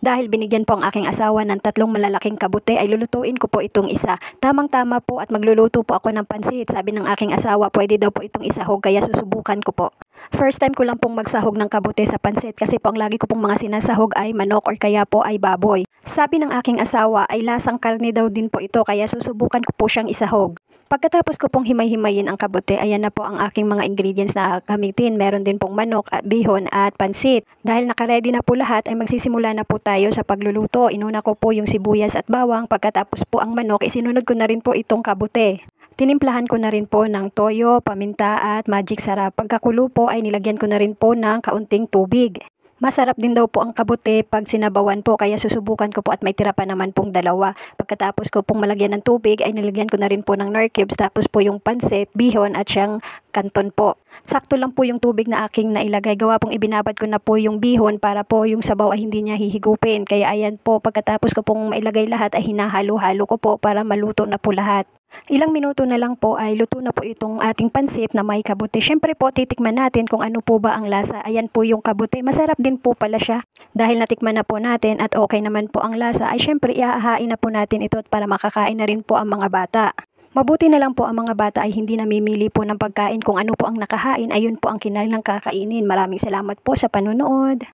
Dahil binigyan po ang aking asawa ng 3 malalaking kabute ay lulutuin ko po itong isa. Tamang-tama po at magluluto po ako ng pansit. Sabi ng aking asawa, pwede daw po itong isahog kaya susubukan ko po. First time ko lang pong magsahog ng kabute sa pansit kasi po ang lagi ko pong mga sinasahog ay manok or kaya po ay baboy. Sabi ng aking asawa ay lasang karne daw din po ito kaya susubukan ko po siyang isahog. Pagkatapos ko pong himay-himayin ang kabute, ayan na po ang aking mga ingredients na gamitin. Meron din pong manok, at bihon at pansit. Dahil nakaredy na po lahat ay magsisimula na po tayo sa pagluluto. Inuna ko po yung sibuyas at bawang. Pagkatapos po ang manok, isinunod ko na rin po itong kabute. Tinimplahan ko na rin po ng toyo, paminta at magic sarap. Pagkakulo po ay nilagyan ko na rin po ng kaunting tubig. Masarap din daw po ang kabute pag sinabawan po kaya susubukan ko po at may tira pa naman pong 2. Pagkatapos ko pong malagyan ng tubig ay nilagyan ko na rin po ng Knorr cubes tapos po yung pansit, bihon at siyang kanton po. Sakto lang po yung tubig na aking nailagay. Gawa pong ibinabad ko na po yung bihon para po yung sabaw ay hindi niya hihigupin. Kaya ayan po pagkatapos ko pong mailagay lahat ay hinahalo-halo ko po para maluto na po lahat. Ilang minuto na lang po ay luto na po itong ating pansit na may kabute. Syempre po titikman natin kung ano po ba ang lasa. Ayan po yung kabute. Masarap din po pala siya. Dahil natikman na po natin at okay naman po ang lasa ay syempre iahahain na po natin ito para makakain na rin po ang mga bata. Mabuti na lang po ang mga bata ay hindi namimili po ng pagkain kung ano po ang nakahain. Ayun po ang kanilang kakainin. Maraming salamat po sa panonood.